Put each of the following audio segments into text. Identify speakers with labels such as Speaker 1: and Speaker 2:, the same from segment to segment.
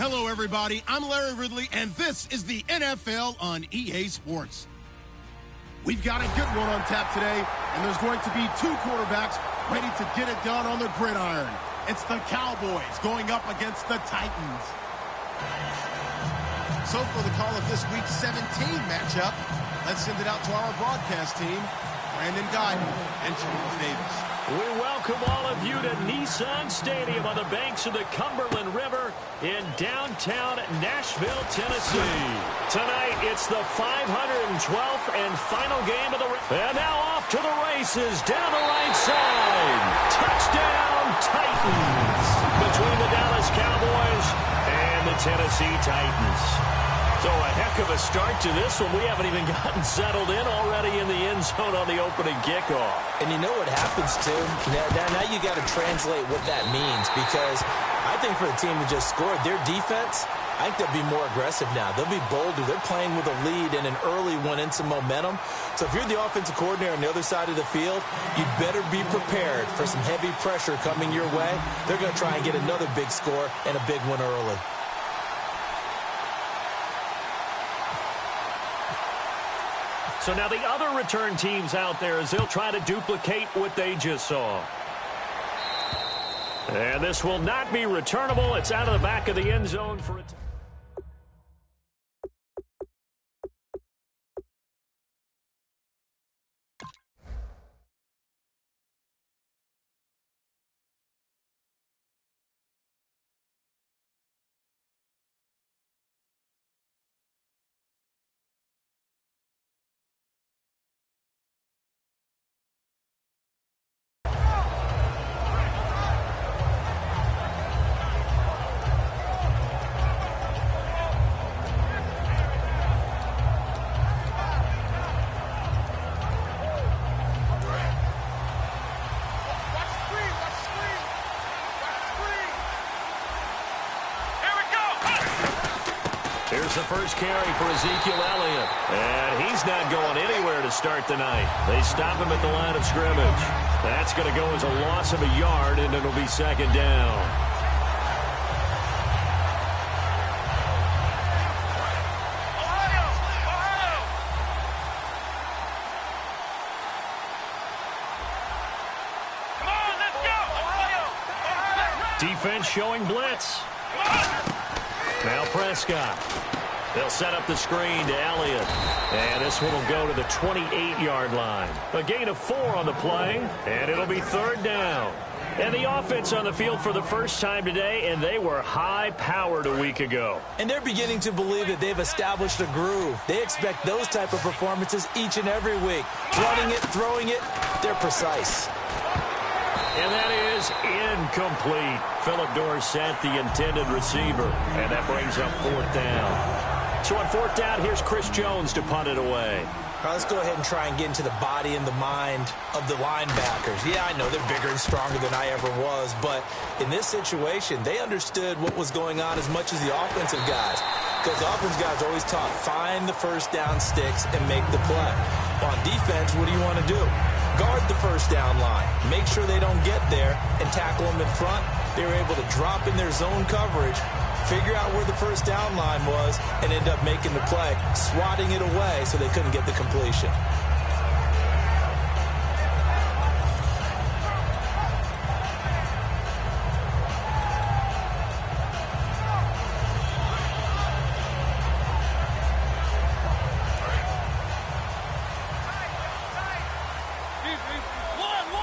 Speaker 1: Hello, everybody. I'm Larry Ridley, and this is the NFL on EA Sports. We've got a good one on tap today, and there's going to be two quarterbacks ready to get it done on the gridiron. It's the Cowboys going up against the Titans. So for the call of this week's 17 matchup, let's send it out to our broadcast team, Brandon Guyton and Charles Davis.
Speaker 2: We welcome all of you to Nissan Stadium on the banks of the Cumberland River in downtown Nashville, Tennessee. Tonight, it's the 512th and final game of the race. And now off to the races down the right side. Touchdown, Titans. Between the Dallas Cowboys and the Tennessee Titans. So a heck of a start to this one. We haven't even gotten settled in already in the end zone on the opening kickoff.
Speaker 3: And you know what happens, too? Now you got to translate what that means, because I think for the team who just scored, their defense, I think they'll be more aggressive now. They'll be bolder. They're playing with a lead and an early one and some momentum. So if you're the offensive coordinator on the other side of the field, you'd better be prepared for some heavy pressure coming your way. They're going to try and get another big score and a big one early.
Speaker 2: So now the other return teams out there as they'll try to duplicate what they just saw. And this will not be returnable. It's out of the back of the end zone for a Here's the first carry for Ezekiel Elliott. And he's not going anywhere to start the night. They stop him at the line of scrimmage. That's going to go as a loss of a yard, and it'll be second down. Defense showing blitz. Now Prescott. They'll set up the screen to Elliott. And this one will go to the 28-yard line. A gain of 4 on the play, and it'll be third down. And the offense on the field for the first time today, and they were high-powered a week ago.
Speaker 3: And they're beginning to believe that they've established a groove. They expect those type of performances each and every week. Running it, throwing it, they're precise.
Speaker 2: And that is incomplete. Philip Dorsett, the intended receiver. And that brings up fourth down. So on fourth down, here's Chris Jones to punt it away.
Speaker 3: All right, let's go ahead and try and get into the body and the mind of the linebackers. Yeah, I know they're bigger and stronger than I ever was, but in this situation, they understood what was going on as much as the offensive guys. Because the offensive guys always taught, find the first down sticks and make the play. On defense, what do you want to do? Guard the first down line. Make sure they don't get there and tackle them in front. They were able to drop in their zone coverage, figure out where the first down line was, and end up making the play, swatting it away so they couldn't get the completion.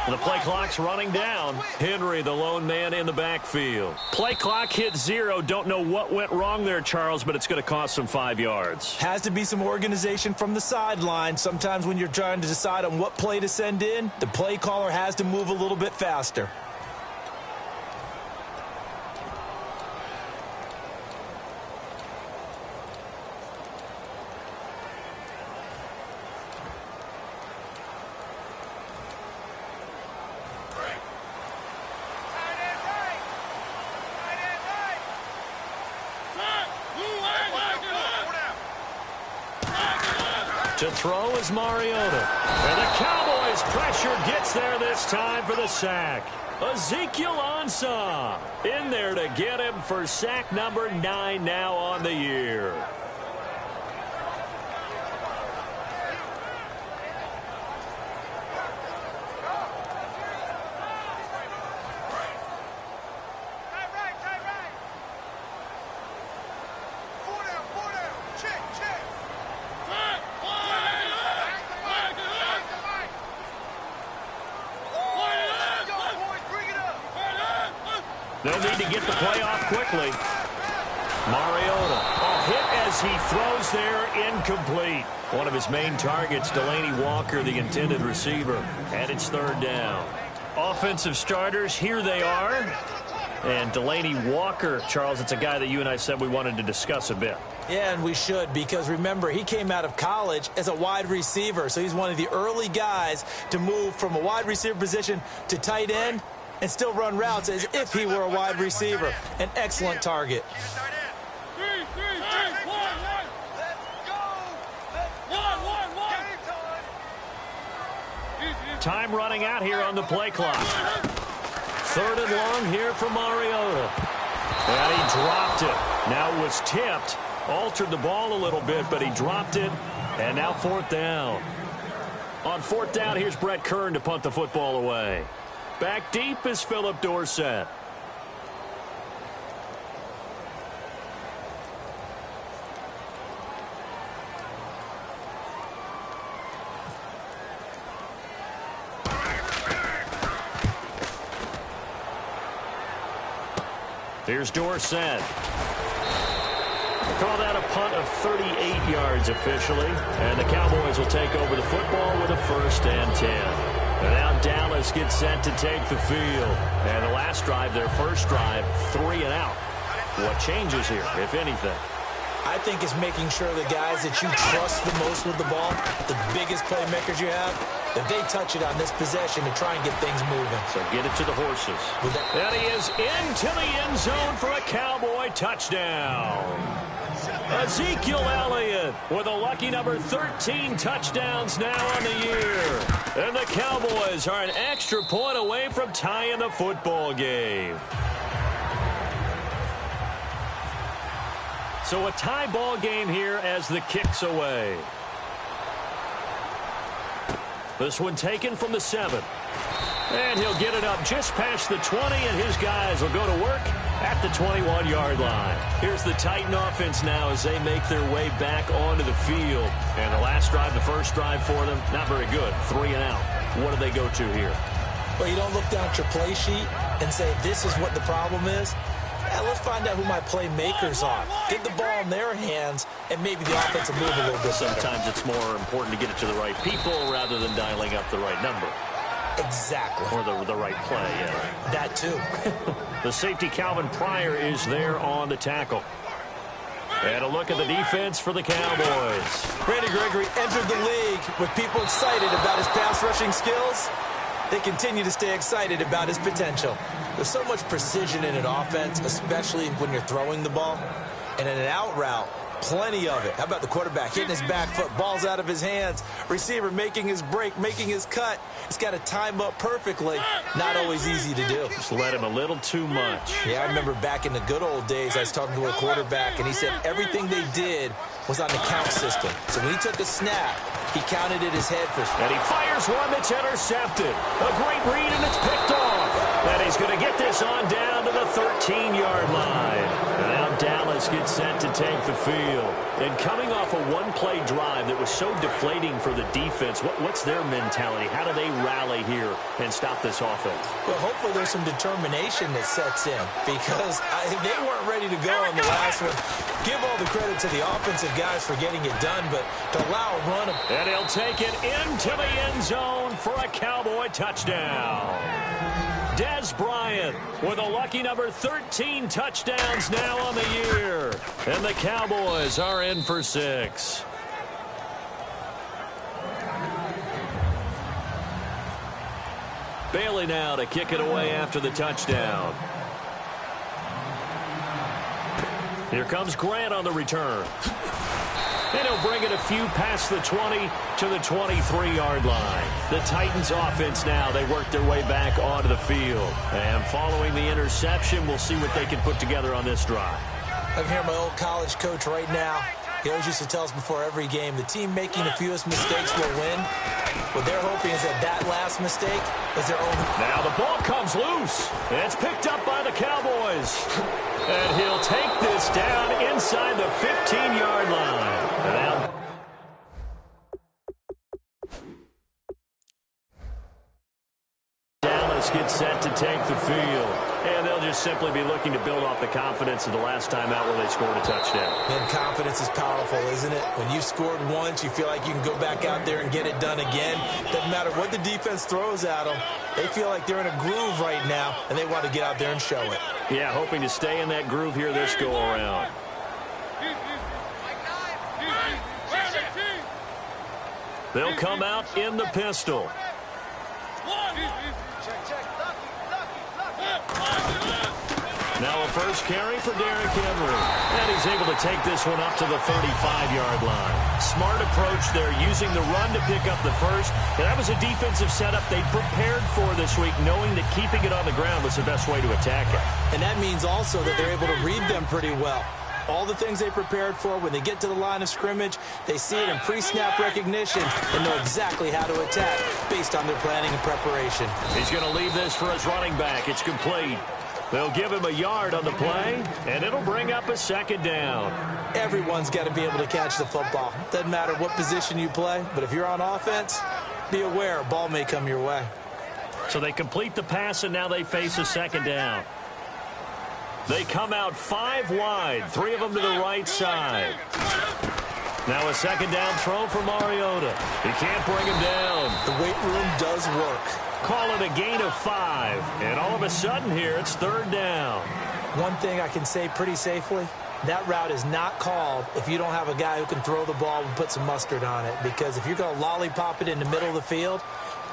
Speaker 2: The play clock's running down. Henry, the lone man in the backfield. Play clock hit 0. Don't know what went wrong there, Charles, but it's going to cost them 5 yards.
Speaker 3: Has to be some organization from the sideline. Sometimes when you're trying to decide on what play to send in, the play caller has to move a little bit faster.
Speaker 2: To throw is Mariota. And the Cowboys' pressure gets there this time for the sack. Ezekiel Ansah in there to get him for sack number 9 now on the year. They'll need to get the play off quickly. Mariota, hit as he throws there, incomplete. One of his main targets, DeLaney Walker, the intended receiver, and it's 3rd down. Offensive starters, here they are. And DeLaney Walker, Charles, it's a guy that you and I said we wanted to discuss a bit.
Speaker 3: Yeah, and we should, because remember, he came out of college as a wide receiver, so he's one of the early guys to move from a wide receiver position to tight end and still run routes as if he were a wide receiver. An excellent target.
Speaker 2: Time running out here on the play clock. 3rd and long here for Mariota. And he dropped it. Now it was tipped. Altered the ball a little bit, but he dropped it. And now 4th down. On 4th down, here's Brett Kern to punt the football away. Back deep is Philip Dorsett. Here's Dorsett. Call that a punt of 38 yards officially. And the Cowboys will take over the football with a 1st and 10. And now Dallas gets set to take the field. And the last drive, their first drive, 3 and out. What changes here, if anything?
Speaker 3: I think it's making sure the guys that you trust the most with the ball, the biggest playmakers you have, that they touch it on this possession to try and get things moving.
Speaker 2: So get it to the horses. And he is into the end zone for a Cowboy touchdown. Ezekiel Elliott with a lucky number 13 touchdowns now on the year. And the Cowboys are an extra point away from tying the football game. So a tie ball game here as the kick's away. This one taken from the 7. And he'll get it up just past the 20, and his guys will go to work at the 21-yard line. Here's the Titan offense now as they make their way back onto the field. And the last drive, the first drive for them, not very good. 3 and out. What do they go to here?
Speaker 3: Well, you don't look down at your play sheet and say, this is what the problem is. Yeah, let's find out who my playmakers are. Get the ball in their hands, and maybe the offense will move a little bit better.
Speaker 2: Sometimes it's more important to get it to the right people rather than dialing up the right number.
Speaker 3: Exactly.
Speaker 2: Or the right play, yeah.
Speaker 3: That too.
Speaker 2: The safety, Calvin Pryor, is there on the tackle. And a look at the defense for the Cowboys.
Speaker 3: Randy Gregory entered the league with people excited about his pass rushing skills. They continue to stay excited about his potential. There's so much precision in an offense, especially when you're throwing the ball. And in an out route, plenty of it. How about the quarterback hitting his back foot, balls out of his hands, receiver making his break, making his cut. He's got to time up perfectly. Not always easy to do.
Speaker 2: Just let him a little too much.
Speaker 3: Yeah, I remember back in the good old days, I was talking to a quarterback, and he said everything they did was on the count system. So when he took a snap, he counted it his head first.
Speaker 2: And he fires one that's intercepted. A great read, and it's picked off. And he's going to get this on down to the 13-yard line. And now Dallas gets set to take the field. And coming off a one-play drive that was so deflating for the defense, what's their mentality? How do they rally here and stop this offense?
Speaker 3: Well, hopefully there's some determination that sets in, because they weren't ready to go on the last one. Give all the credit to the offensive guys for getting it done, but to allow a run of...
Speaker 2: And he'll take it into the end zone for a Cowboy touchdown. Dez Bryant with a lucky number 13 touchdowns now on the year. And the Cowboys are in for 6. Bailey now to kick it away after the touchdown. Here comes Grant on the return. And he'll bring it a few past the 20 to the 23-yard line. The Titans offense now, they work their way back onto the field. And following the interception, we'll see what they can put together on this drive.
Speaker 3: I can hear my old college coach right now. He always used to tell us before every game, the team making the fewest mistakes will win. What they're hoping is that last mistake is their own.
Speaker 2: Now the ball comes loose. It's picked up by the Cowboys. And he'll take this down inside the 15-yard line. Now Dallas gets set to take the field. And they'll just simply be looking to build off the confidence of the last time out where they scored a touchdown.
Speaker 3: And confidence is powerful, isn't it? When you've scored once, you feel like you can go back out there and get it done again. Doesn't matter what the defense throws at them. They feel like they're in a groove right now, and they want to get out there and show it.
Speaker 2: Yeah, hoping to stay in that groove here this go-around. They'll come out in the pistol. Now a first carry for Derrick Henry. And he's able to take this one up to the 35-yard line. Smart approach there, using the run to pick up the first. And that was a defensive setup they prepared for this week, knowing that keeping it on the ground was the best way to attack it.
Speaker 3: And that means also that they're able to read them pretty well. All the things they prepared for, when they get to the line of scrimmage, they see it in pre-snap recognition and know exactly how to attack based on their planning and preparation.
Speaker 2: He's going to leave this for his running back. It's complete. They'll give him a yard on the play, and it'll bring up a second down.
Speaker 3: Everyone's got to be able to catch the football. Doesn't matter what position you play, but if you're on offense, be aware a ball may come your way.
Speaker 2: So they complete the pass, and now they face a second down. They come out 5 wide, 3 of them to the right side. Now a second down throw for Mariota. He can't bring him down.
Speaker 3: The weight room does work.
Speaker 2: Call it a gain of 5. And all of a sudden here, it's third down.
Speaker 3: One thing I can say pretty safely, that route is not called if you don't have a guy who can throw the ball and put some mustard on it. Because if you're going to lollipop it in the middle of the field,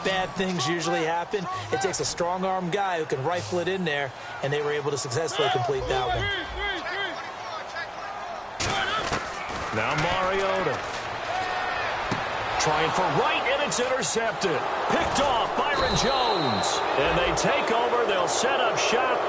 Speaker 3: bad things usually happen. It takes a strong-arm guy who can rifle it in there, and they were able to successfully complete that one.
Speaker 2: Now Mariota. Trying for right, and it's intercepted. Picked off Byron Jones. And they take over. They'll set up shop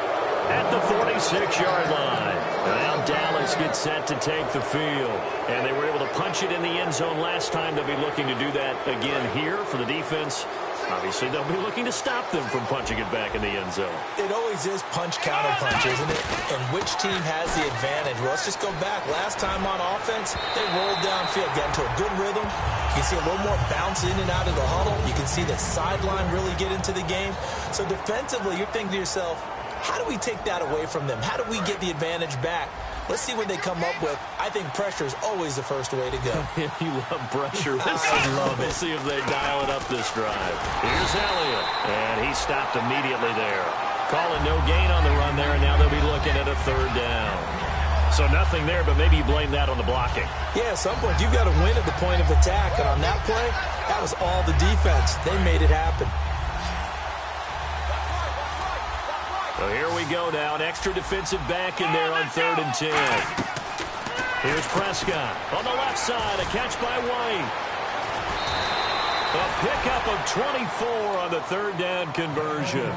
Speaker 2: at the 46-yard line. Now Dallas gets set to take the field. And they were able to punch it in the end zone last time. They'll be looking to do that again here for the defense. Obviously, they'll be looking to stop them from punching it back in the end zone.
Speaker 3: It always is punch-counter-punch, isn't it? And which team has the advantage? Well, let's just go back. Last time on offense, they rolled downfield, got into a good rhythm. You can see a little more bounce in and out of the huddle. You can see the sideline really get into the game. So defensively, you're thinking to yourself, how do we take that away from them? How do we get the advantage back? Let's see what they come up with. I think pressure is always the first way to go.
Speaker 2: You love pressure.
Speaker 3: I love it.
Speaker 2: We'll see if they dial it up this drive. Here's Elliott, and he stopped immediately there. Calling no gain on the run there, and now they'll be looking at a third down. So nothing there, but maybe you blame that on the blocking.
Speaker 3: Yeah, at some point, you've got to win at the point of attack, and on that play, that was all the defense. They made it happen.
Speaker 2: So here we go now. An extra defensive back in there on 3rd and 10. Here's Prescott on the left side. A catch by White. A pickup of 24 on the 3rd down conversion.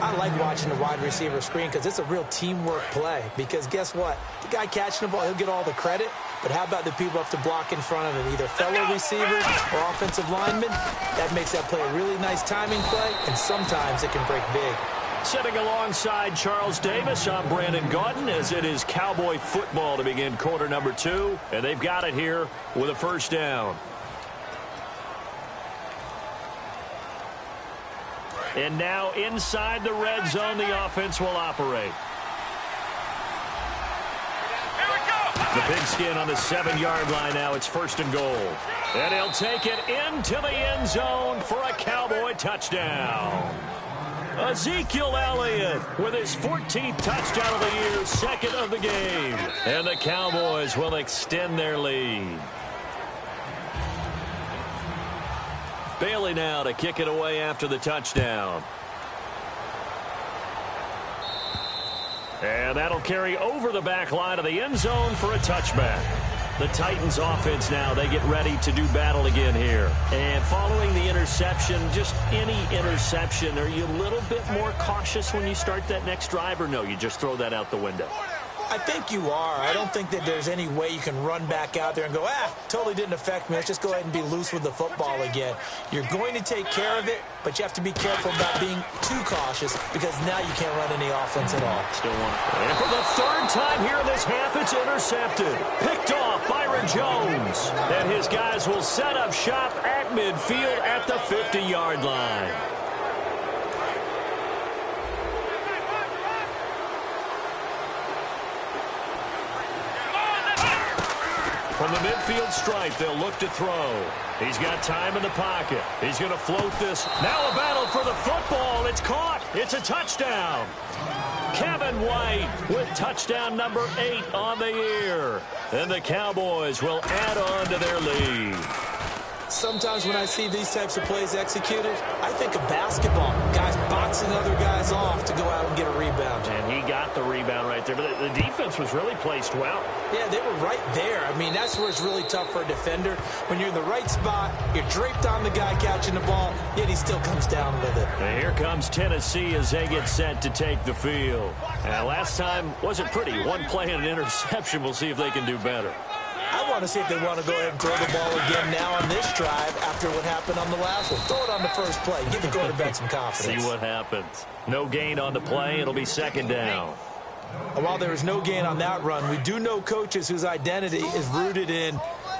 Speaker 3: I like watching the wide receiver screen because it's a real teamwork play. Because guess what? The guy catching the ball, he'll get all the credit. But how about the people up to block in front of him? Either fellow receivers or offensive linemen. That makes that play a really nice timing play. And sometimes it can break big.
Speaker 2: Sitting alongside Charles Davis, I'm Brandon Gaudin, as it is Cowboy football to begin quarter number 2. And they've got it here with a first down. And now inside the red zone, the offense will operate. The pigskin on the 7-yard line now. It's 1st and goal. And he'll take it into the end zone for a Cowboy touchdown. Ezekiel Elliott with his 14th touchdown of the year, 2nd of the game. And the Cowboys will extend their lead. Bailey now to kick it away after the touchdown. And that'll carry over the back line of the end zone for a touchback. The Titans offense now, they get ready to do battle again here. And following the interception, just any interception, are you a little bit more cautious when you start that next drive, or no, you just throw that out the window?
Speaker 3: I think you are. I don't think that there's any way you can run back out there and go, totally didn't affect me. Let's just go ahead and be loose with the football again. You're going to take care of it, but you have to be careful about being too cautious because now you can't run any offense at all.
Speaker 2: Still want it. And for the third time here in this half, it's intercepted. Picked off Byron Jones. And his guys will set up shop at midfield at the 50-yard line. From the midfield stripe, they'll look to throw. He's got time in the pocket. He's going to float this. Now a battle for the football. It's caught. It's a touchdown. Kevin White with touchdown number 8 on the year. And the Cowboys will add on to their lead.
Speaker 3: Sometimes when I see these types of plays executed, I think of basketball. Guys boxing other guys off to go out and get a rebound.
Speaker 2: And he got the rebound right there. But the defense was really placed well.
Speaker 3: Yeah, they were right there. I mean, that's where it's really tough for a defender. When you're in the right spot, you're draped on the guy catching the ball, yet he still comes down with it.
Speaker 2: And here comes Tennessee as they get set to take the field. And last time wasn't pretty. One play and an interception. We'll see if they can do better.
Speaker 3: I want to see if they want to go ahead and throw the ball again now on this drive after what happened on the last one. Throw it on the first play. Give the quarterback some confidence.
Speaker 2: See what happens. No gain on the play. It'll be second down.
Speaker 3: And while there is no gain on that run, we do know coaches whose identity is rooted in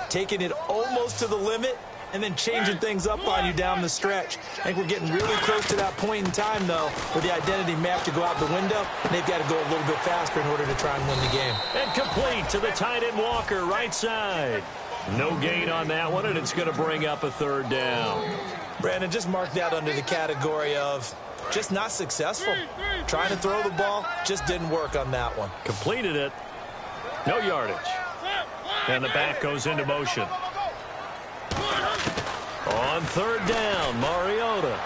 Speaker 3: taking it almost to the limit and then changing things up on you down the stretch. I think we're getting really close to that point in time, though, where the identity may have to go out the window, and they've got to go a little bit faster in order to try and win the game.
Speaker 2: And complete to the tight end Walker, right side. No gain on that one, and it's going to bring up a third down.
Speaker 3: Brandon, just mark that under the category of just not successful. Trying to throw the ball, just didn't work on that one.
Speaker 2: Completed it. No yardage. And the back goes into motion. On third down, Mariota.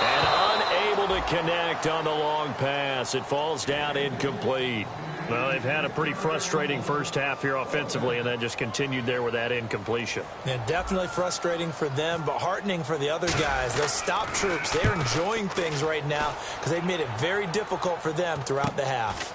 Speaker 2: And unable to connect on the long pass. It falls down incomplete. Well, they've had a pretty frustrating first half here offensively, and then just continued there with that incompletion.
Speaker 3: Yeah, definitely frustrating for them, but heartening for the other guys. Those stop troops, they're enjoying things right now because they've made it very difficult for them throughout the half.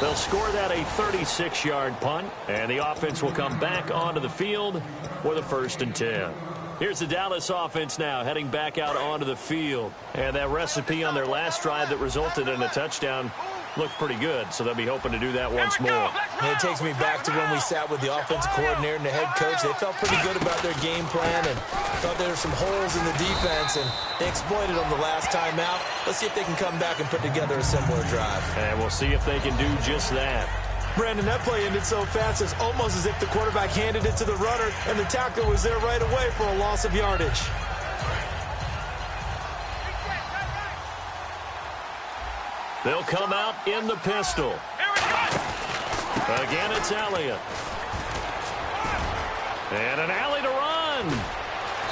Speaker 2: They'll score that a 36-yard punt, and the offense will come back onto the field with a 1st and 10. Here's the Dallas offense now heading back out onto the field. And that recipe on their last drive that resulted in a touchdown looked pretty good, so they'll be hoping to do that once more.
Speaker 3: And it takes me back to when we sat with the offensive coordinator and the head coach. They felt pretty good about their game plan and thought there were some holes in the defense, and they exploited them the last time out. Let's see if they can come back and put together a similar drive.
Speaker 2: And we'll see if they can do just that.
Speaker 3: Brandon, that play ended so fast, it's almost as if the quarterback handed it to the runner, and the tackler was there right away for a loss of yardage.
Speaker 2: They'll come out in the pistol. Again, it's Elliott. And an alley to run.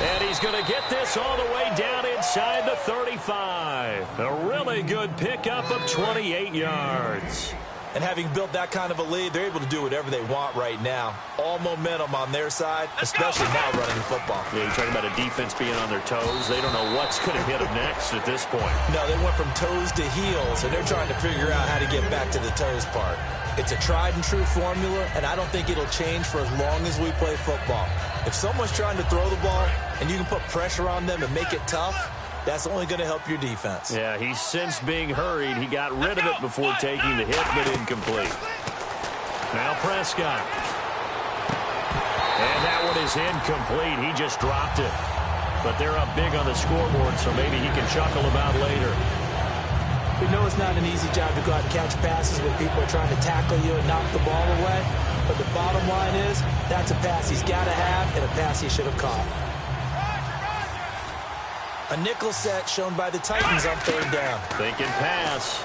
Speaker 2: And he's going to get this all the way down inside the 35. A really good pickup of 28 yards.
Speaker 3: And having built that kind of a lead, they're able to do whatever they want right now. All momentum on their side, especially now running the football.
Speaker 2: Yeah, you're talking about a defense being on their toes. They don't know what's going to hit them next at this point.
Speaker 3: No, they went from toes to heels, and they're trying to figure out how to get back to the toes part. It's a tried-and-true formula, and I don't think it'll change for as long as we play football. If someone's trying to throw the ball, and you can put pressure on them and make it tough, that's only going to help your defense.
Speaker 2: Yeah, he's since being hurried. He got rid of it before taking the hit, but incomplete. Now Prescott. And that one is incomplete. He just dropped it. But they're up big on the scoreboard, so maybe he can chuckle about later.
Speaker 3: We know it's not an easy job to go out and catch passes when people are trying to tackle you and knock the ball away. But the bottom line is, that's a pass he's got to have and a pass he should have caught. A nickel set shown by the Titans on third down.
Speaker 2: Thinking pass.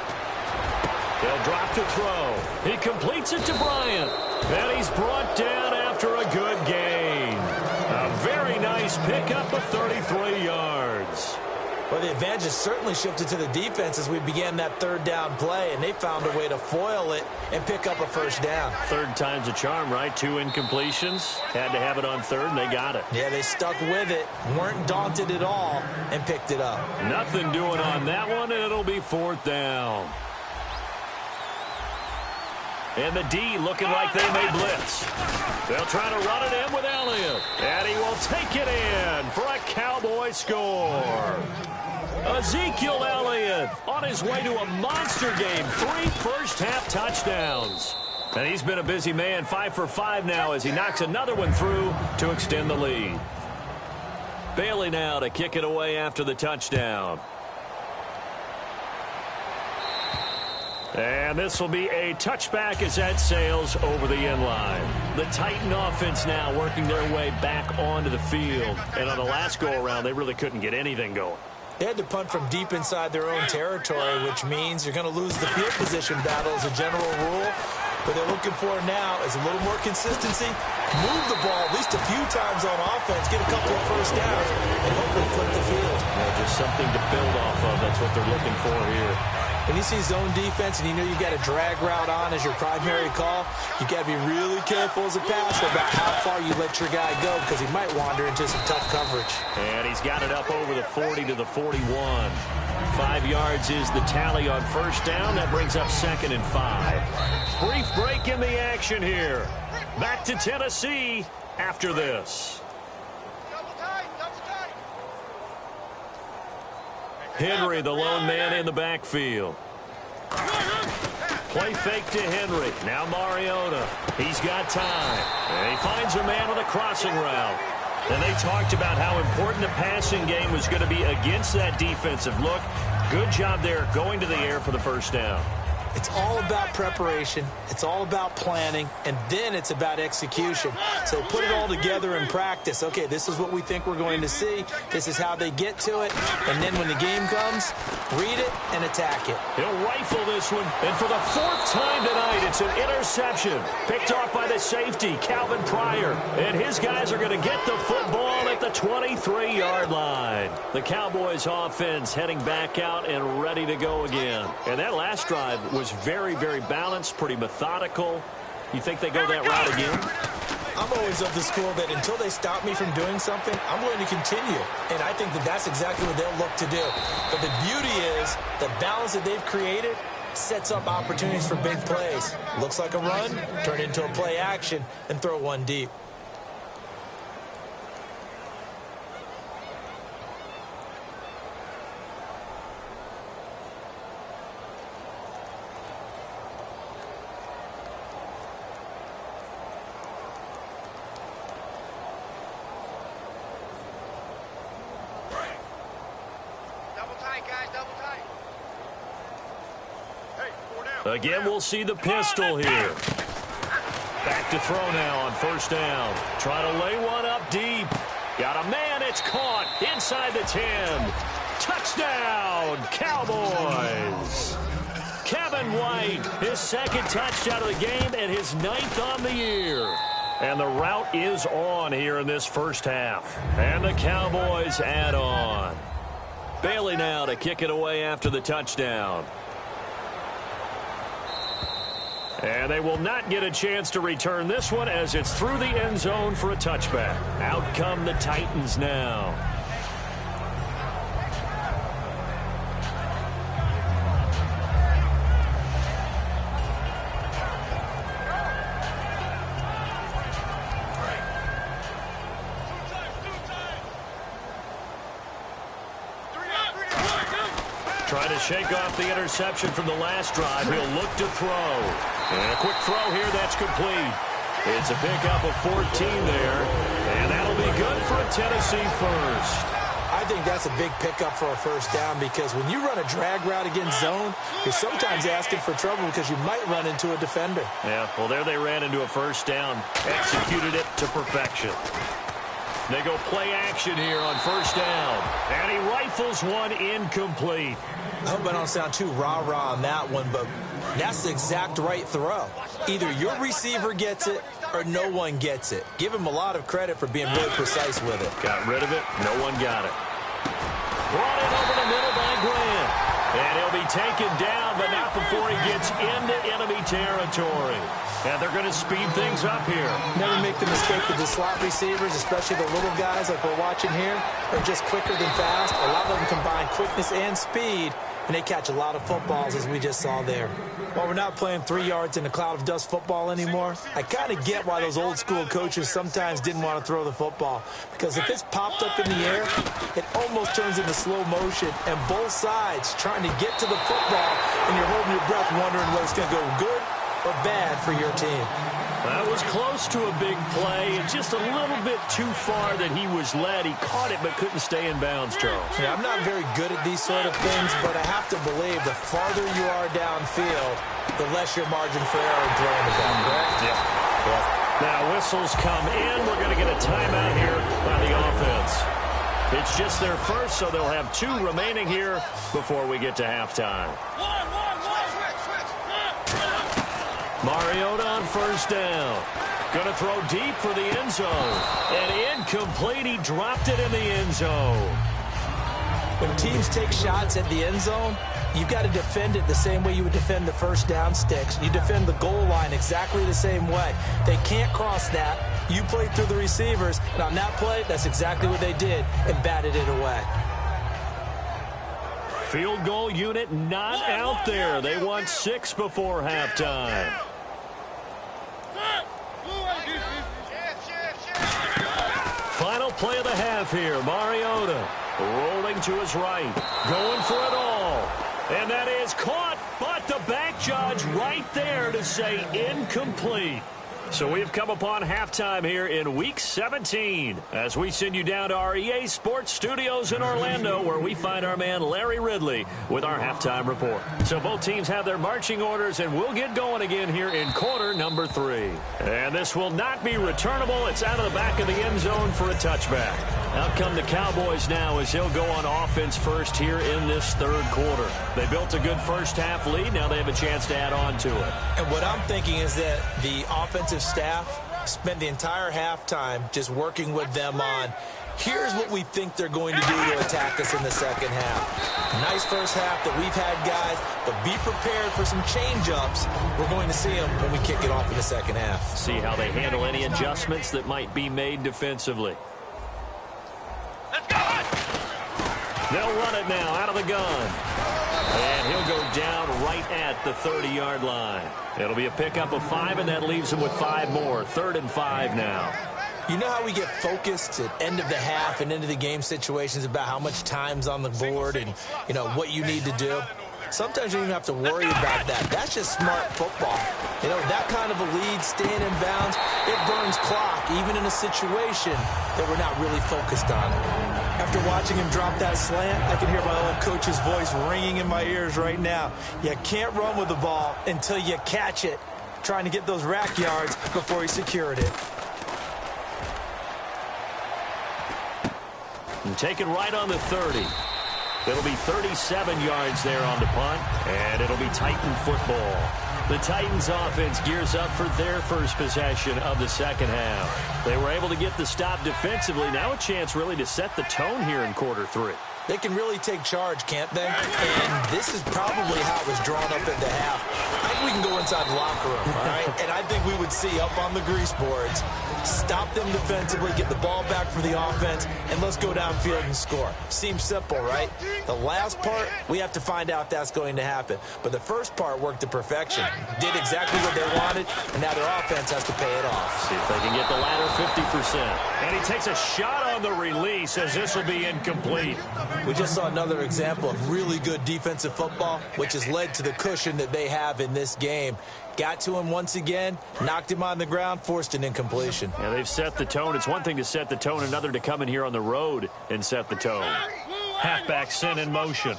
Speaker 2: They'll drop to throw. He completes it to Bryant. And he's brought down after a good gain. A very nice pickup of 33 yards.
Speaker 3: Well, the advantage has certainly shifted to the defense as we began that third down play, and they found a way to foil it and pick up a first down.
Speaker 2: Third time's a charm, right? 2 incompletions. Had to have it on third, and they got it.
Speaker 3: Yeah, they stuck with it, weren't daunted at all, and picked it up.
Speaker 2: Nothing doing on that one, and it'll be 4th down. And the D looking like they may blitz. They'll try to run it in with Elliott. And he will take it in for a Cowboy score. Ezekiel Elliott on his way to a monster game. 3 first-half touchdowns. And he's been a busy man, 5 for 5 now as he knocks another one through to extend the lead. Bailey now to kick it away after the touchdown. And this will be a touchback as that sails over the end line. The Titan offense now working their way back onto the field. And on the last go-around, they really couldn't get anything going.
Speaker 3: They had to punt from deep inside their own territory, which means you're going to lose the field position battle as a general rule. What they're looking for now is a little more consistency, move the ball at least a few times on offense, get a couple of first downs, and hopefully flip the field.
Speaker 2: Yeah, just something to build off of. That's what they're looking for here.
Speaker 3: When you see zone defense and you know you've got a drag route on as your primary call, you've got to be really careful as a passer about how far you let your guy go because he might wander into some tough coverage.
Speaker 2: And he's got it up over the 40 to the 41. 5 yards is the tally on first down. That brings up 2nd and 5. Brief break in the action here. Back to Tennessee after this. Henry, the lone man in the backfield. Play fake to Henry. Now Mariota. He's got time. And he finds a man with a crossing route. And they talked about how important the passing game was going to be against that defensive look. Good job there going to the air for the first down.
Speaker 3: It's all about preparation. It's all about planning. And then it's about execution. So put it all together in practice. Okay, this is what we think we're going to see. This is how they get to it. And then when the game comes, read it and attack it.
Speaker 2: He'll rifle this one. And for the 4th time tonight, it's an interception. Picked off by the safety, Calvin Pryor. And his guys are going to get the football at the 23-yard line. The Cowboys offense heading back out and ready to go again. And that last drive was very, very balanced, pretty methodical. You think they go that route again?
Speaker 3: I'm always of the school that until they stop me from doing something, I'm going to continue. And I think that that's exactly what they'll look to do. But the beauty is the balance that they've created sets up opportunities for big plays. Looks like a run, turn it into a play action, and throw one deep.
Speaker 2: Again, we'll see the pistol here. Back to throw now on first down. Try to lay one up deep. Got a man. It's caught inside the 10. Touchdown, Cowboys. Kevin White, his 2nd touchdown of the game and his 9th on the year. And the route is on here in this first half. And the Cowboys add on. Bailey now to kick it away after the touchdown. And they will not get a chance to return this one as it's through the end zone for a touchback. Out come the Titans now. Trying to shake off the interception from the last drive. He'll look to throw. And a quick throw here, that's complete. It's a pickup of 14 there. And that'll be good for a Tennessee first.
Speaker 3: I think that's a big pickup for a first down because when you run a drag route against zone, you're sometimes asking for trouble because you might run into a defender.
Speaker 2: Yeah, well, there they ran into a first down. Executed it to perfection. They go play action here on first down. And he rifles one incomplete.
Speaker 3: I hope I don't sound too rah-rah on that one, but that's the exact right throw. Either your receiver gets it or no one gets it. Give him a lot of credit for being really precise with it.
Speaker 2: Got rid of it. No one got it. Brought in over the middle by Grant. And he'll be taken down, but not before he gets into enemy territory. And they're going to speed things up here.
Speaker 3: Never make the mistake that the slot receivers, especially the little guys like we're watching here, are just quicker than fast. A lot of them combine quickness and speed, and they catch a lot of footballs, as we just saw there. While we're not playing 3 yards in a cloud of dust football anymore, I kind of get why those old school coaches sometimes didn't want to throw the football. Because if it's popped up in the air, it almost turns into slow motion, and both sides trying to get to the football, and you're holding your breath wondering whether it's going to go good or bad for your team.
Speaker 2: That was close to a big play, and just a little bit too far that he was led. He caught it but couldn't stay in bounds, Charles.
Speaker 3: Yeah, I'm not very good at these sort of things, but I have to believe the farther you are downfield, the less your margin for error in throwing the ball, correct?
Speaker 2: Yeah. Now whistles come in. We're going to get a timeout here by the offense. It's just their first, so they'll have 2 remaining here before we get to halftime. Mariota on first down. Going to throw deep for the end zone. And incomplete. He dropped it in the end zone.
Speaker 3: When teams take shots at the end zone, you've got to defend it the same way you would defend the first down sticks. You defend the goal line exactly the same way. They can't cross that. You played through the receivers, and on that play, that's exactly what they did, and batted it away.
Speaker 2: Field goal unit not out there. They want 6 before halftime. Final play of the half here. Mariota rolling to his right. Going for it all. And that is caught, but the back judge right there to say incomplete. So we've come upon halftime here in Week 17 as we send you down to our EA Sports Studios in Orlando, where we find our man Larry Ridley with our halftime report. So both teams have their marching orders, and we'll get going again here in quarter number 3. And this will not be returnable. It's out of the back of the end zone for a touchback. Out come the Cowboys now as he'll go on offense first here in this third quarter. They built a good first-half lead. Now they have a chance to add on to it.
Speaker 3: And what I'm thinking is that the offensive staff spent the entire halftime just working with them on, here's what we think they're going to do to attack us in the second half. Nice first half that we've had, guys, but be prepared for some change-ups. We're going to see them when we kick it off in the second half.
Speaker 2: See how they handle any adjustments that might be made defensively. They'll run it now out of the gun. And he'll go down right at the 30-yard line. It'll be a pickup of 5, and that leaves him with 5 more. 3rd and 5 now.
Speaker 3: You know how we get focused at end of the half and into the game situations about how much time's on the board and, you know, what you need to do? Sometimes you don't even have to worry about that. That's just smart football. You know, that kind of a lead, staying in bounds, it burns clock, even in a situation that we're not really focused on. After watching him drop that slant, I can hear my old coach's voice ringing in my ears right now. You can't run with the ball until you catch it, trying to get those rack yards before he secured it.
Speaker 2: And taken right on the 30. It'll be 37 yards there on the punt, and it'll be Titan football. The Titans offense gears up for their first possession of the second half. They were able to get the stop defensively. Now a chance really to set the tone here in quarter 3.
Speaker 3: They can really take charge, can't they? And this is probably how it was drawn up at the half. I think we can go inside the locker room, all right? And I think we would see up on the grease boards, stop them defensively, get the ball back for the offense, and let's go downfield and score. Seems simple, right? The last part, we have to find out if that's going to happen. But the first part worked to perfection. Did exactly what they wanted, and now their offense has to pay it off.
Speaker 2: See if they can get the latter 50%. And he takes a shot on the release as this will be incomplete.
Speaker 3: We just saw another example of really good defensive football, which has led to the cushion that they have in this game. Got to him once again, knocked him on the ground, forced an incompletion.
Speaker 2: Yeah, they've set the tone. It's one thing to set the tone, another to come in here on the road and set the tone. Halfback sent in motion.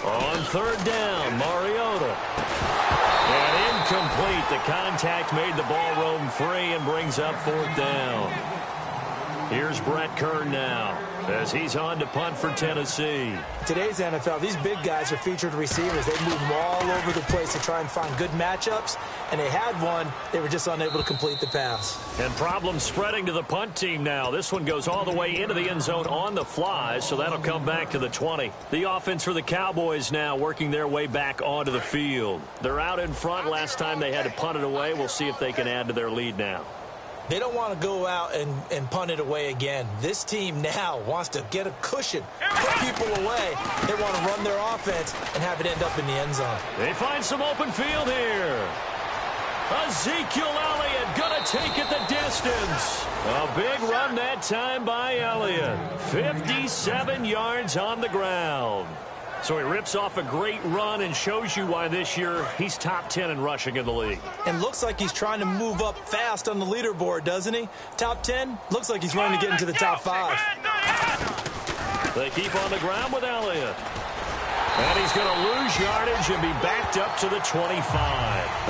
Speaker 2: On 3rd down, Mariota. And incomplete. The contact made the ball roam free and brings up 4th down. Here's Brett Kern now as he's on to punt for Tennessee.
Speaker 3: Today's NFL, these big guys are featured receivers. They move them all over the place to try and find good matchups, and they had one. They were just unable to complete the pass.
Speaker 2: And problems spreading to the punt team now. This one goes all the way into the end zone on the fly, so that'll come back to the 20. The offense for the Cowboys now working their way back onto the field. They're out in front. Last time they had to punt it away. We'll see if they can add to their lead now.
Speaker 3: They don't want to go out and punt it away again. This team now wants to get a cushion, put people away. They want to run their offense and have it end up in the end zone.
Speaker 2: They find some open field here. Ezekiel Elliott going to take it the distance. A big run that time by Elliott. 57 yards on the ground. So he rips off a great run and shows you why this year he's top 10 in rushing in the league.
Speaker 3: And looks like he's trying to move up fast on the leaderboard, doesn't he? Top 10, looks like he's running to get into the top 5.
Speaker 2: They keep on the ground with Elliott. And he's going to lose yardage and be backed up to the 25.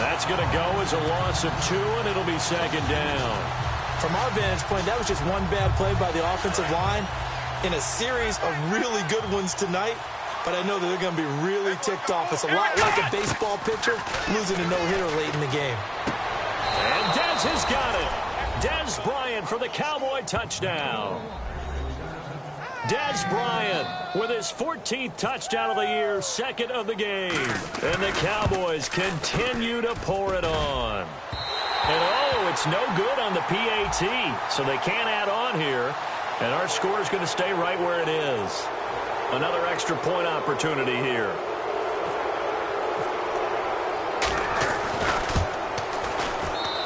Speaker 2: That's going to go as a loss of 2, and it'll be second down.
Speaker 3: From our vantage point, that was just one bad play by the offensive line in a series of really good ones tonight. But I know that they're going to be really ticked off. It's a lot like a baseball pitcher losing a no-hitter late in the game.
Speaker 2: And Dez has got it. Dez Bryant for the Cowboy touchdown. Dez Bryant with his 14th touchdown of the year, second of the game. And the Cowboys continue to pour it on. And oh, it's no good on the PAT, so they can't add on here. And our score is going to stay right where it is. Another extra point opportunity here.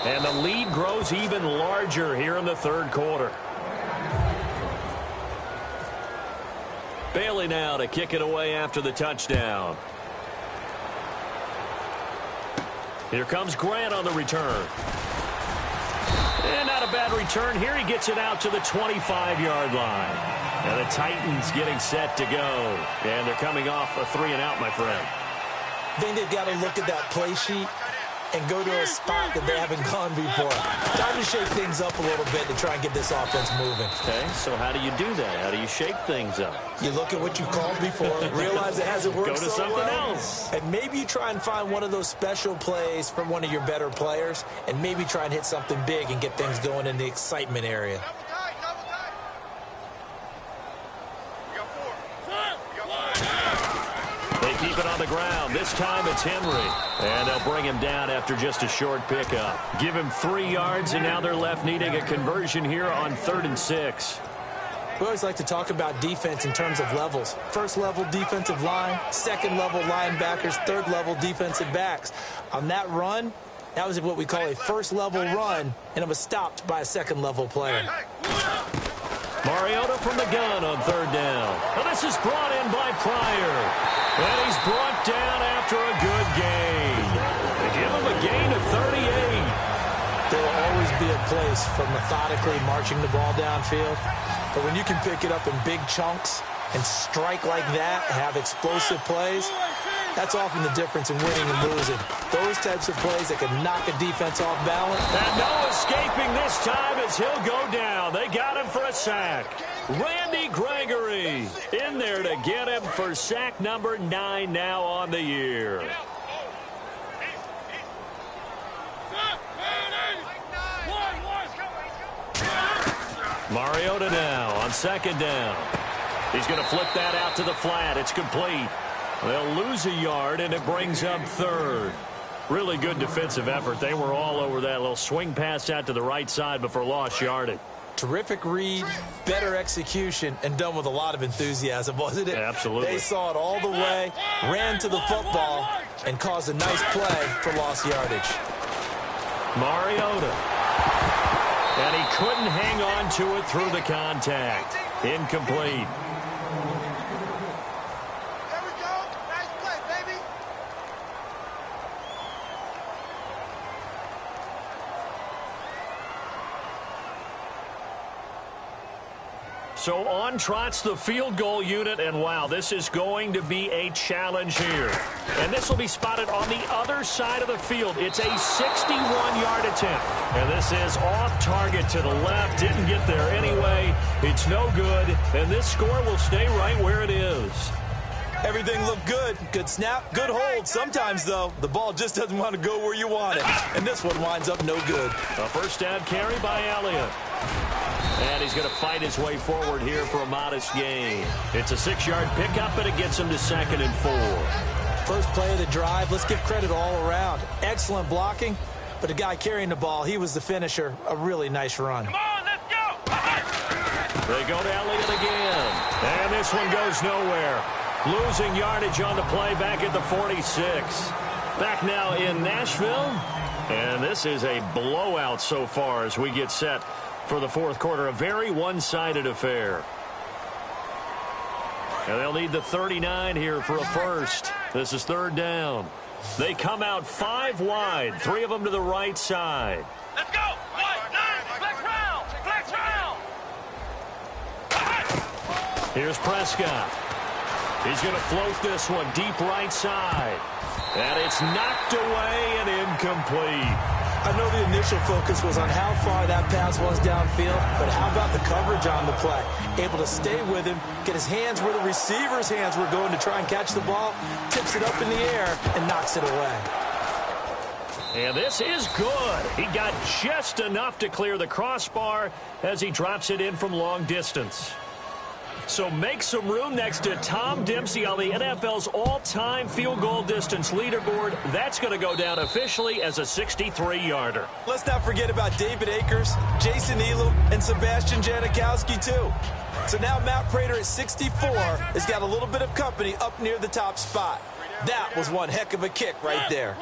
Speaker 2: And the lead grows even larger here in the third quarter. Bailey now to kick it away after the touchdown. Here comes Grant on the return. And not a bad return here. He gets it out to the 25-yard line. And the Titans getting set to go. And they're coming off a 3-and-out, my friend.
Speaker 3: I think they've got to look at that play sheet and go to a spot that they haven't gone before. Time to shake things up a little bit to try and get this offense moving.
Speaker 2: Okay, so how do you do that? How do you shake things up?
Speaker 3: You look at what you called before, realize it hasn't worked
Speaker 2: Go to
Speaker 3: so
Speaker 2: something
Speaker 3: well,
Speaker 2: else.
Speaker 3: and maybe you try and find one of those special plays from one of your better players, and maybe try and hit something big and get things going in the excitement area.
Speaker 2: Keep it on the ground. This time it's Henry. And they'll bring him down after just a short pickup. Give him 3 yards, and now they're left needing a conversion here on 3rd and 6.
Speaker 3: We always like to talk about defense in terms of levels. First level defensive line, second level linebackers, third level defensive backs. On that run, that was what we call a first level run, and it was stopped by a second level player.
Speaker 2: Mariota from the gun on 3rd down. Well, this is brought in by Pryor. And he's brought down after a good gain. They give him a gain of 38.
Speaker 3: There will always be a place for methodically marching the ball downfield. But when you can pick it up in big chunks and strike like that, have explosive plays, that's often the difference in winning and losing. Those types of plays that can knock a defense off balance.
Speaker 2: And no escaping this time as he'll go down. They got him for a sack. Randy Gregory in there to get him for sack number 9 now on the year. Mariota now on 2nd down. He's going to flip that out to the flat. It's complete. They'll lose a yard, and it brings up 3rd. Really good defensive effort. They were all over that little swing pass out to the right side before lost yardage.
Speaker 3: Terrific read, better execution, and done with a lot of enthusiasm, wasn't it?
Speaker 2: Yeah, absolutely.
Speaker 3: They saw it all the way, ran to the football, and caused a nice play for lost yardage.
Speaker 2: Mariota. And he couldn't hang on to it through the contact. Incomplete. So on trots the field goal unit, and wow, this is going to be a challenge here. And this will be spotted on the other side of the field. It's a 61-yard attempt. And this is off target to the left. Didn't get there anyway. It's no good, and this score will stay right where it is.
Speaker 3: Everything looked good. Good snap, good hold. Sometimes, though, the ball just doesn't want to go where you want it. And this one winds up no good.
Speaker 2: A first down carry by Elliott. And he's going to fight his way forward here for a modest gain. It's a 6-yard pickup, and it gets him to 2nd and 4.
Speaker 3: First play of the drive, let's give credit all around. Excellent blocking, but the guy carrying the ball, he was the finisher. A really nice run.
Speaker 4: Come on, let's go!
Speaker 2: They go to Elliott again. And this one goes nowhere. Losing yardage on the play back at the 46. Back now in Nashville. And this is a blowout so far as we get set for the fourth quarter. A very one-sided affair. And they'll need the 39 here for a first. This is 3rd down. They come out 5 wide. 3 of them to the right side.
Speaker 4: Let's go! 1, 9, flex round! Flex round!
Speaker 2: Here's Prescott. He's going to float this one deep right side. And it's knocked away and incomplete.
Speaker 3: I know the initial focus was on how far that pass was downfield, but how about the coverage on the play? Able to stay with him, get his hands where the receiver's hands were going to try and catch the ball, tips it up in the air, and knocks it away.
Speaker 2: And this is good. He got just enough to clear the crossbar as he drops it in from long distance. So make some room next to Tom Dempsey on the NFL's all-time field goal distance leaderboard. That's going to go down officially as a 63-yarder.
Speaker 3: Let's not forget about David Akers, Jason Elam, and Sebastian Janikowski, too. So now Matt Prater at 64 has got a little bit of company up near the top spot. That was one heck of a kick right there.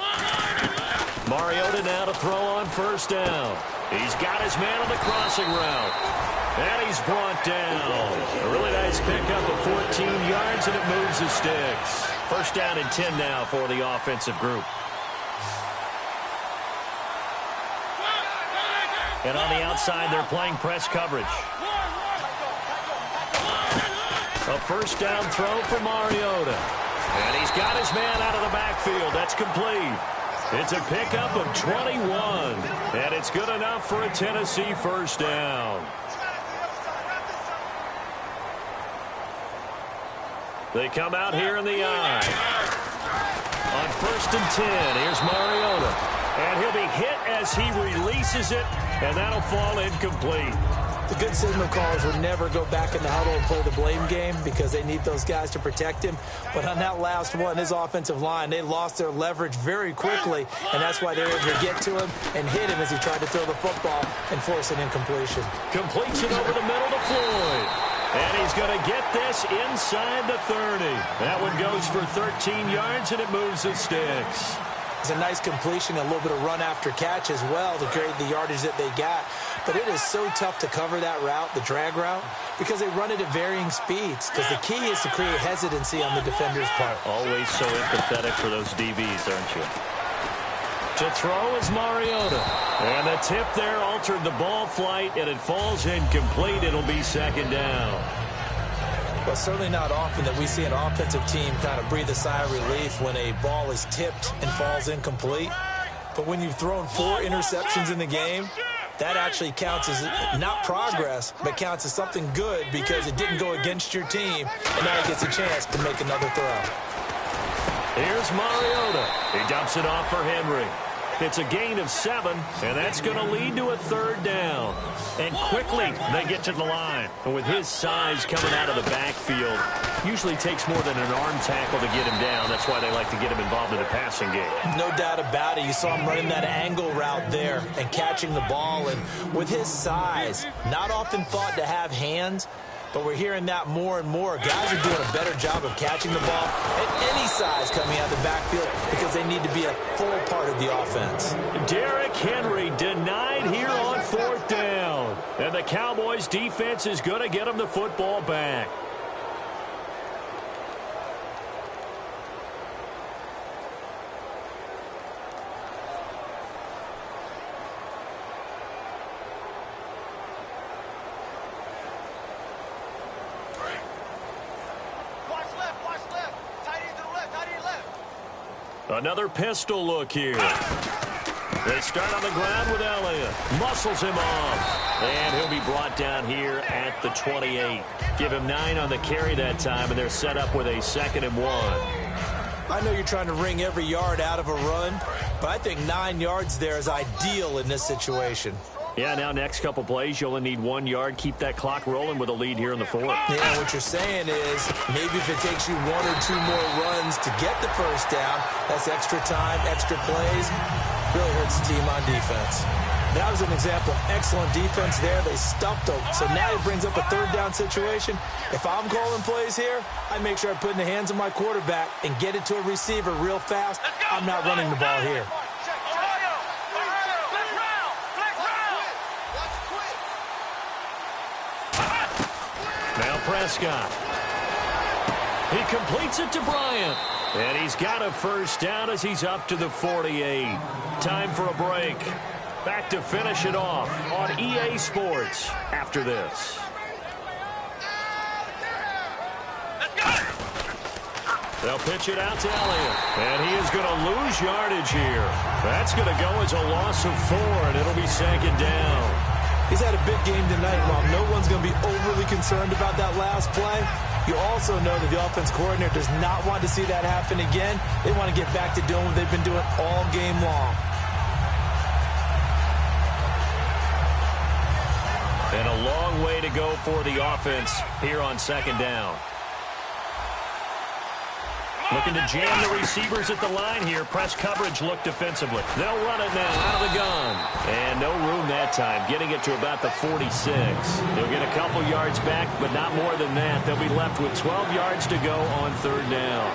Speaker 2: Mariota now to throw on first down. He's got his man on the crossing route. And he's brought down. A really nice pickup of 14 yards, and it moves the sticks. First down and 10 now for the offensive group. And on the outside, they're playing press coverage. A first down throw for Mariota. And he's got his man out of the backfield. That's complete. It's a pickup of 21. And it's good enough for a Tennessee first down. They come out here in the eye. On 1st and 10, here's Mariota. And he'll be hit as he releases it, and that'll fall incomplete.
Speaker 3: The good signal callers would never go back in the huddle and play the blame game because they need those guys to protect him. But on that last one, his offensive line, they lost their leverage very quickly, and that's why they're able to get to him and hit him as he tried to throw the football and force an incompletion.
Speaker 2: Completes it over the middle to Floyd. And he's going to get this inside the 30. That one goes for 13 yards, and it moves the sticks.
Speaker 3: It's a nice completion, a little bit of run after catch as well to create the yardage that they got. But it is so tough to cover that route, the drag route, because they run it at varying speeds. Because the key is to create hesitancy on the defender's part.
Speaker 2: Always so empathetic for those DBs, aren't you? To throw is Mariota. And the tip there altered the ball flight, and it falls incomplete. It'll be 2nd down.
Speaker 3: Well, certainly not often that we see an offensive team kind of breathe a sigh of relief when a ball is tipped and falls incomplete. But when you've thrown 4 interceptions in the game, that actually counts as not progress, but counts as something good because it didn't go against your team, and now he gets a chance to make another throw.
Speaker 2: Here's Mariota. He dumps it off for Henry. It's a gain of 7, and that's going to lead to a 3rd down. And quickly, they get to the line. And with his size coming out of the backfield, usually takes more than an arm tackle to get him down. That's why they like to get him involved in the passing game. No doubt about it. You saw him running that angle route there and catching the ball. And with his size, not often thought to have hands, but we're hearing that more and more. Guys are doing a better job of catching the ball at any size coming out of the backfield because they need to be a full part of the offense. Derrick Henry denied here on 4th down. And the Cowboys defense is going to get him the football back. Another pistol look here. They start on the ground with Elliott. Muscles him off. And he'll be brought down here at the 28. Give him 9 on the carry that time, and they're set up with a 2nd and 1.
Speaker 3: I know you're trying to wring every yard out of a run, but I think 9 yards there is ideal in this situation.
Speaker 2: Yeah, now next couple plays, you only need 1 yard. Keep that clock rolling with a lead here in the 4th.
Speaker 3: Yeah, what you're saying is maybe if it takes you 1 or 2 more runs to get the first down, that's extra time, extra plays. Really hurts the team on defense. That was an example of excellent defense there. They stuffed them. So now it brings up a 3rd down situation. If I'm calling plays here, I make sure I put it in the hands of my quarterback and get it to a receiver real fast. I'm not running the ball here.
Speaker 2: Now Prescott. He completes it to Bryant. And he's got a first down as he's up to the 48. Time for a break. Back to finish it off on EA Sports after this. They'll pitch it out to Elliott. And he is going to lose yardage here. That's going to go as a loss of 4, and it'll be 2nd down.
Speaker 3: He's had a big game tonight, Mom. No one's going to be overly concerned about that last play. You also know that the offense coordinator does not want to see that happen again. They want to get back to doing what they've been doing all game long.
Speaker 2: And a long way to go for the offense here on 2nd down. Looking to jam the receivers at the line here. Press coverage look defensively. They'll run it now out of the gun. And no room that time. Getting it to about the 46. They'll get a couple yards back, but not more than that. They'll be left with 12 yards to go on 3rd down.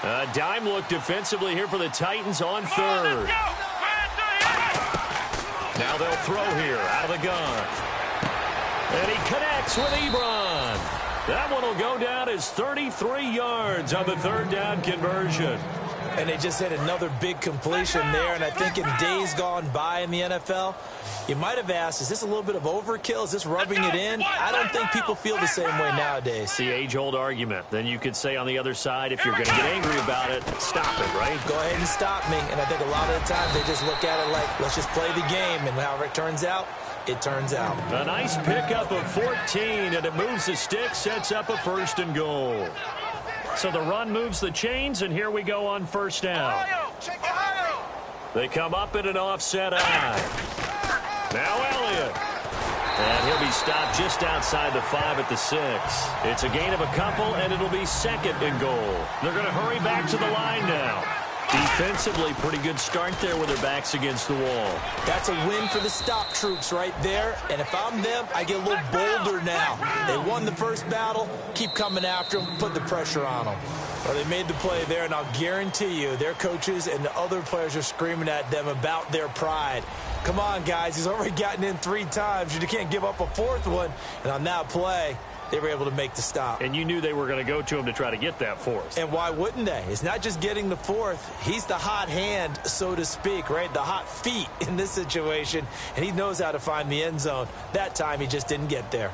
Speaker 2: A dime look defensively here for the Titans on 3rd. Now they'll throw here out of the gun. And he connects with Ebron. That one will go down as 33 yards on the 3rd down conversion.
Speaker 3: And they just hit another big completion there. And I think in days gone by in the NFL, you might have asked, is this a little bit of overkill? Is this rubbing it in? I don't think people feel the same way nowadays.
Speaker 2: The age-old argument. Then you could say on the other side, if you're going to get angry about it, stop it, right?
Speaker 3: Go ahead and stop me. And I think a lot of the times they just look at it like, let's just play the game. And however it turns out, it turns out.
Speaker 2: A nice pickup of 14, and it moves the stick, sets up a 1st and goal. So the run moves the chains, and here we go on 1st down. They come up in an offset eye. Now Elliott. And he'll be stopped just outside the 5 at the 6. It's a gain of a couple, and it'll be 2nd and goal. They're going to hurry back to the line now. Defensively, pretty good start there with their backs against the wall.
Speaker 3: That's a win for the stop troops right there. And if I'm them, I get a little bolder now. They won the first battle. Keep coming after them. Put the pressure on them. Well, they made the play there, and I'll guarantee you their coaches and the other players are screaming at them about their pride. Come on, guys. He's already gotten in 3 times. You can't give up a 4th one. And on that play, they were able to make the stop.
Speaker 2: And you knew they were going to go to him to try to get that 4th.
Speaker 3: And why wouldn't they? It's not just getting the 4th. He's the hot hand, so to speak, right? The hot feet in this situation. And he knows how to find the end zone. That time, he just didn't get there.